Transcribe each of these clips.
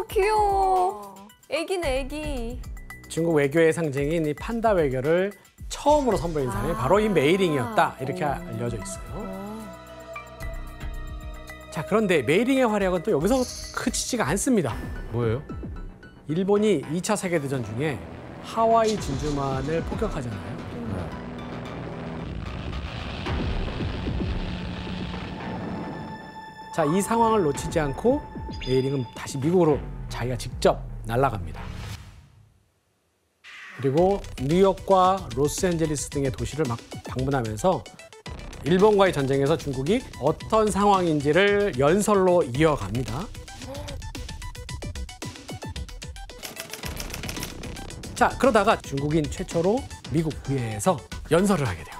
귀여워. 애기네, 애기. 중국 외교의 상징인 이 판다 외교를 처음으로 선보인 사람이 바로 이 메이링이었다. 이렇게 알려져 있어요. 자, 그런데 메이링의 활약은 또 여기서 그치지가 않습니다. 뭐예요? 일본이 2차 세계대전 중에 하와이 진주만을 폭격하잖아요. 자, 이 상황을 놓치지 않고 메이링은 다시 미국으로 자기가 직접 날아갑니다. 그리고 뉴욕과 로스앤젤레스 등의 도시를 막 방문하면서 일본과의 전쟁에서 중국이 어떤 상황인지를 연설로 이어갑니다. 자, 그러다가 중국인 최초로 미국 의회에서 연설을 하게 돼요.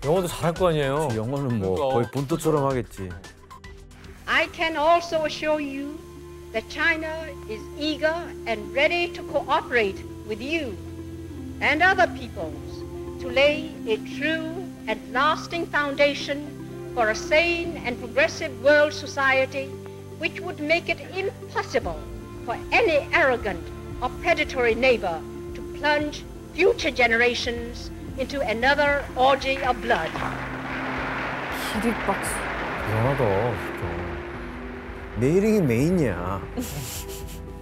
영어도 잘할 거 아니에요? 영어는 뭐 거의 본토처럼 하겠지. I can also assure you that China is eager and ready to cooperate with you and other peoples to lay a true and lasting foundation for a sane and progressive world society which would make it impossible for any arrogant or predatory neighbor to plunge future generations into another orgy of blood. 기립박수. 대단하다, 진짜. 메이링이 메인이야.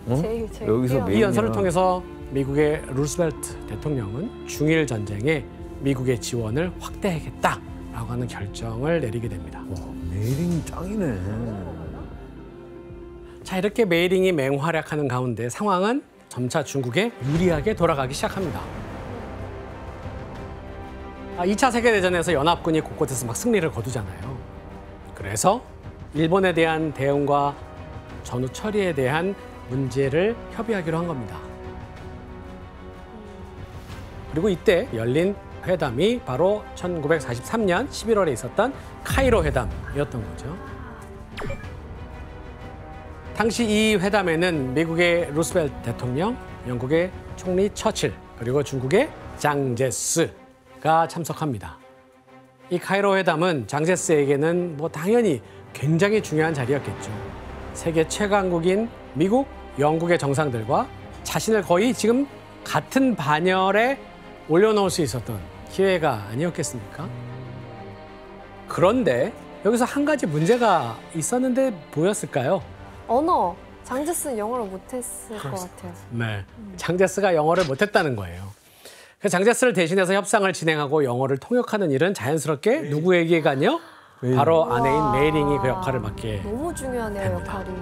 응? 제일 여기서 뛰어. 메인. 이 연설을 통해서 미국의 루스벨트 대통령은 중일 전쟁에 미국의 지원을 확대하겠다라고 하는 결정을 내리게 됩니다. 와, 메이링이 짱이네. 자, 이렇게 메이링이 맹활약하는 가운데 상황은 점차 중국에 유리하게 돌아가기 시작합니다. 2차 세계대전에서 연합군이 곳곳에서 막 승리를 거두잖아요. 그래서 일본에 대한 대응과 전후 처리에 대한 문제를 협의하기로 한 겁니다. 그리고 이때 열린 회담이 바로 1943년 11월에 있었던 카이로 회담이었던 거죠. 당시 이 회담에는 미국의 루스벨트 대통령, 영국의 총리 처칠, 그리고 중국의 장제스가 참석합니다. 이 카이로 회담은 장제스에게는 뭐 당연히 굉장히 중요한 자리였겠죠. 세계 최강국인 미국, 영국의 정상들과 자신을 거의 지금 같은 반열에 올려놓을 수 있었던 기회가 아니었겠습니까? 그런데 여기서 한 가지 문제가 있었는데 보였을까요? 언어. 장제스는 영어를 못했을 것 같아요. 네, 장제스가 영어를 못했다는 거예요. 그래서 장제스를 대신해서 협상을 진행하고 영어를 통역하는 일은 자연스럽게 누구에게 가뇨? 바로 아내인 메이링이 그 역할을 맡게 너무 중요하네요, 됩니다. 역할이.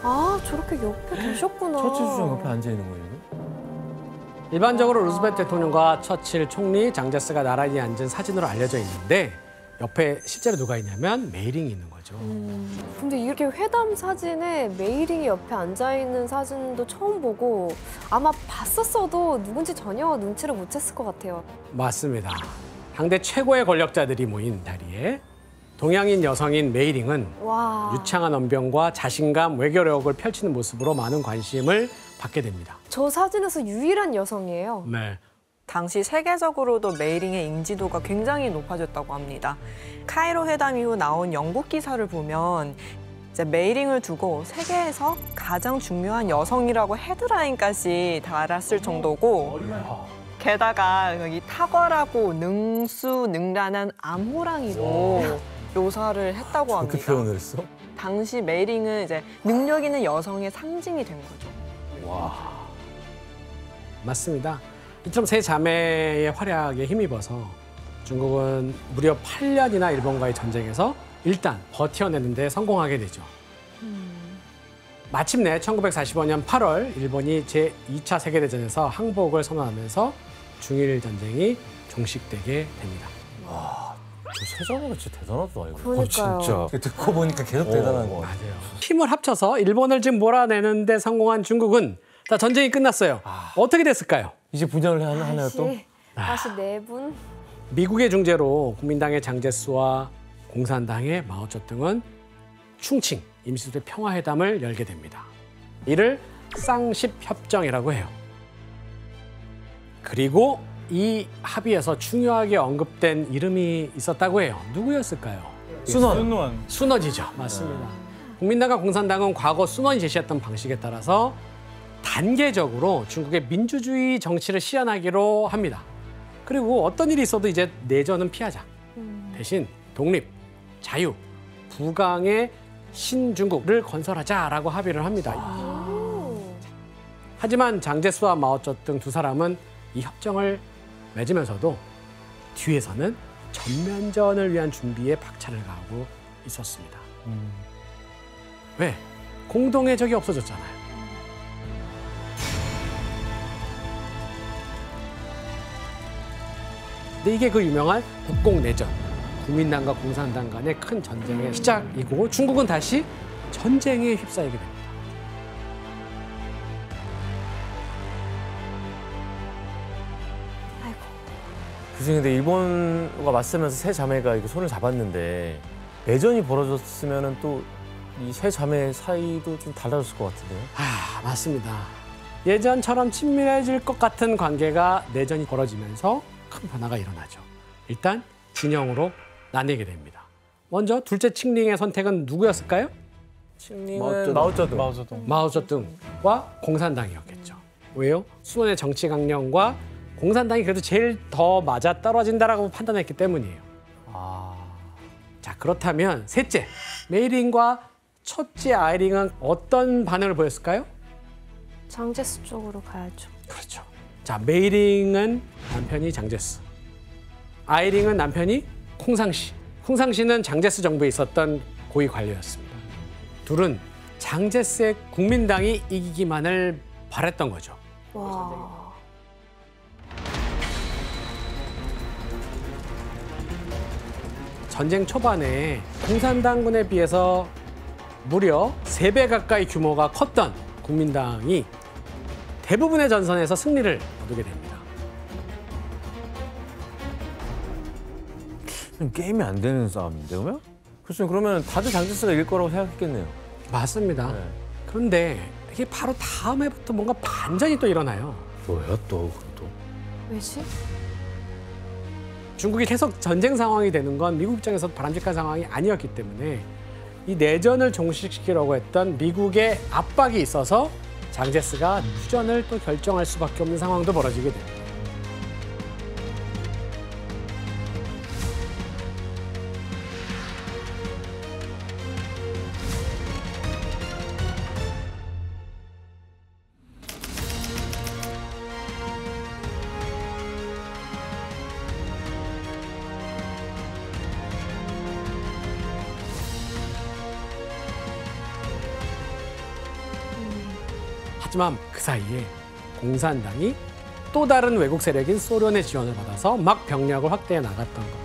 아, 저렇게 옆에 계셨구나. 처칠 수장 옆에 앉아 있는 거예요? 일반적으로 루스벨트 대통령과 처칠 총리, 장제스가 나란히 앉은 사진으로 알려져 있는데 옆에 실제로 누가 있냐면 메이링이 있는 거죠. 근데 이렇게 회담 사진에 메이링이 옆에 앉아있는 사진도 처음 보고 아마 봤었어도 누군지 전혀 눈치를 못 챘을 것 같아요. 맞습니다. 당대 최고의 권력자들이 모인 자리에 동양인 여성인 메이링은 와. 유창한 언변과 자신감, 외교력을 펼치는 모습으로 많은 관심을 받게 됩니다. 저 사진에서 유일한 여성이에요. 네. 당시 세계적으로도 메이링의 인지도가 굉장히 높아졌다고 합니다. 카이로 회담 이후 나온 영국 기사를 보면 이제 메이링을 두고 세계에서 가장 중요한 여성이라고 헤드라인까지 달았을 정도고 게다가 여기 탁월하고 능수능란한 암호랑이로 묘사를 했다고 합니다. 그렇게 표현을 했어? 당시 메이링은 이제 능력 있는 여성의 상징이 된 거죠. 와. 맞습니다. 이처럼 세 자매의 활약에 힘입어서 중국은 무려 8년이나 일본과의 전쟁에서 일단 버텨내는 데 성공하게 되죠. 마침내 1945년 8월 일본이 제2차 세계대전에서 항복을 선언하면서 중일 전쟁이 종식되게 됩니다. 저 세자매가 진짜 대단하다, 이거. 그러니까요. 진짜. 듣고 보니까 계속 대단한 거 같아요. 맞아요. 힘을 합쳐서 일본을 지금 몰아내는 데 성공한 중국은 자, 전쟁이 끝났어요. 어떻게 됐을까요? 이제 분열을 하나요 또? 다시 네 분. 미국의 중재로 국민당의 장제스와 공산당의 마오쩌둥은 충칭 임시국제 평화회담을 열게 됩니다. 이를 쌍십협정이라고 해요. 그리고 이 합의에서 중요하게 언급된 이름이 있었다고 해요. 누구였을까요? 순원. 순원이죠. 맞습니다. 국민당과 공산당은 과거 순원이 제시했던 방식에 따라서 단계적으로 중국의 민주주의 정치를 실현하기로 합니다. 그리고 어떤 일이 있어도 이제 내전은 피하자. 대신 독립, 자유, 부강의 신중국을 건설하자라고 합의를 합니다. 하지만 장제스와 마오쩌둥 두 사람은 이 협정을 맺으면서도 뒤에서는 전면전을 위한 준비에 박차를 가하고 있었습니다. 왜? 공동의 적이 없어졌잖아요. 근데 이게 그 유명한 국공내전, 국민당과 공산당 간의 큰 전쟁의 시작이고 중국은 다시 전쟁에 휩싸이게 됩니다. 아이고. 교수님, 근데 일본과 맞서면서 세 자매가 이렇게 손을 잡았는데 내전이 벌어졌으면 또 이 세 자매 사이도 좀 달라졌을 것 같은데요. 아, 맞습니다. 예전처럼 친밀해질 것 같은 관계가 내전이 벌어지면서 큰 변화가 일어나죠. 일단 진영으로 나뉘게 됩니다. 먼저 둘째 칭링의 선택은 누구였을까요? 칭링은 마오쩌둥. 마오쩌둥과 공산당이었겠죠. 왜요? 수원의 정치 강령과 공산당이 그래도 제일 더 맞아 떨어진다라고 판단했기 때문이에요. 자, 그렇다면 셋째, 메이링과 첫째 아이링은 어떤 반응을 보였을까요? 장제스 쪽으로 가야죠. 그렇죠. 자, 메이링은 남편이 장제스, 아이링은 남편이 콩상시. 콩상시는 장제스 정부에 있었던 고위 관료였습니다. 둘은 장제스의 국민당이 이기기만을 바랬던 거죠. 와. 전쟁 초반에 공산당군에 비해서 무려 3배 가까이 규모가 컸던 국민당이 대부분의 전선에서 승리를 거두게 됩니다. 게임이 안 되는 싸움인데 그러면? 교수님, 그러면 다들 장제스가 이길 거라고 생각했겠네요. 맞습니다. 네. 그런데 이게 바로 다음 해부터 뭔가 반전이 또 일어나요. 뭐야 또? 왜지? 중국이 계속 전쟁 상황이 되는 건 미국 입장에서 바람직한 상황이 아니었기 때문에 이 내전을 종식시키려고 했던 미국의 압박이 있어서 장제스가 휴전을 또 결정할 수밖에 없는 상황도 벌어지게 됩니다. 하지만 그 사이에 공산당이 또 다른 외국 세력인 소련의 지원을 받아서 막 병력을 확대해 나갔던 겁니다.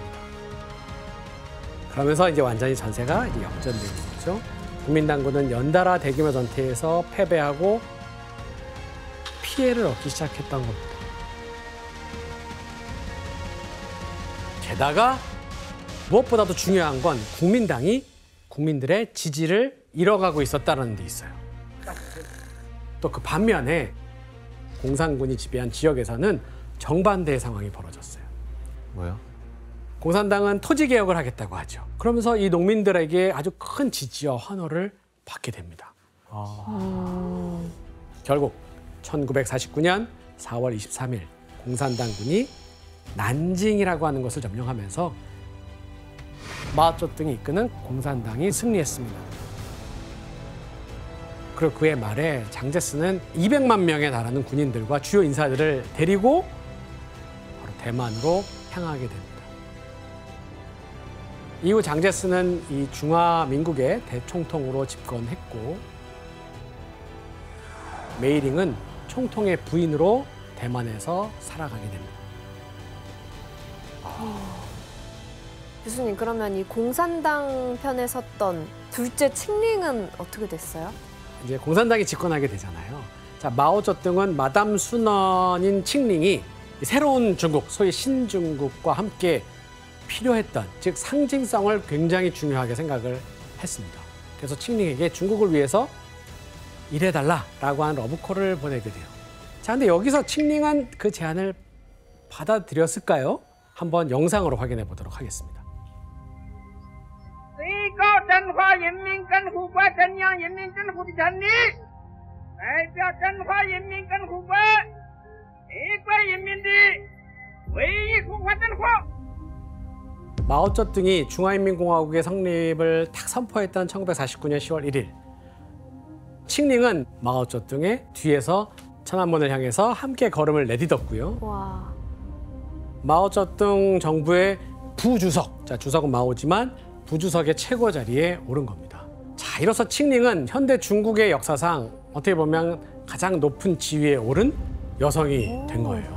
그러면서 이제 완전히 전세가 이제 역전되게 됐죠. 국민당군은 연달아 대규모 전투에서 패배하고 피해를 얻기 시작했던 겁니다. 게다가 무엇보다도 중요한 건 국민당이 국민들의 지지를 잃어가고 있었다는 데 있어요. 또 그 반면에 공산군이 지배한 지역에서는 정반대의 상황이 벌어졌어요. 뭐야? 공산당은 토지 개혁을 하겠다고 하죠. 그러면서 이 농민들에게 아주 큰 지지와 환호를 받게 됩니다. 결국 1949년 4월 23일 공산당군이 난징이라고 하는 것을 점령하면서 마오쩌둥이 이끄는 공산당이 승리했습니다. 그리고 그해 말에 장제스는 200만 명에 달하는 군인들과 주요 인사들을 데리고 바로 대만으로 향하게 됩니다. 이후 장제스는 이 중화민국의 대총통으로 집권했고 메이링은 총통의 부인으로 대만에서 살아가게 됩니다. 교수님, 그러면 이 공산당 편에 섰던 둘째 칭링은 어떻게 됐어요? 이제 공산당이 집권하게 되잖아요. 자, 마오쩌둥은 마담 순원인 칭링이 새로운 중국, 소위 신중국과 함께 필요했던, 즉 상징성을 굉장히 중요하게 생각을 했습니다. 그래서 칭링에게 중국을 위해서 일해달라라고 한 러브콜을 보내게 돼요. 자, 근데 여기서 칭링은 그 제안을 받아들였을까요? 한번 영상으로 확인해 보도록 하겠습니다. 最高中华人民共和国中央人民政府的权利，代表中华人民共和国一国人民的唯一共和政府。 마오쩌둥이 중화인민공화국의 성립을 딱 선포했던 1949년 10월 1일. 칭링은 마오쩌둥의 뒤에서 천안문을 향해서 함께 걸음을 내딛었고요. 와. 마오쩌둥 정부의 부주석, 자 주석은 마오지만 부주석의 최고 자리에 오른 겁니다. 자, 이로써 칭링은 현대 중국의 역사상 어떻게 보면 가장 높은 지위에 오른 여성이 된 거예요.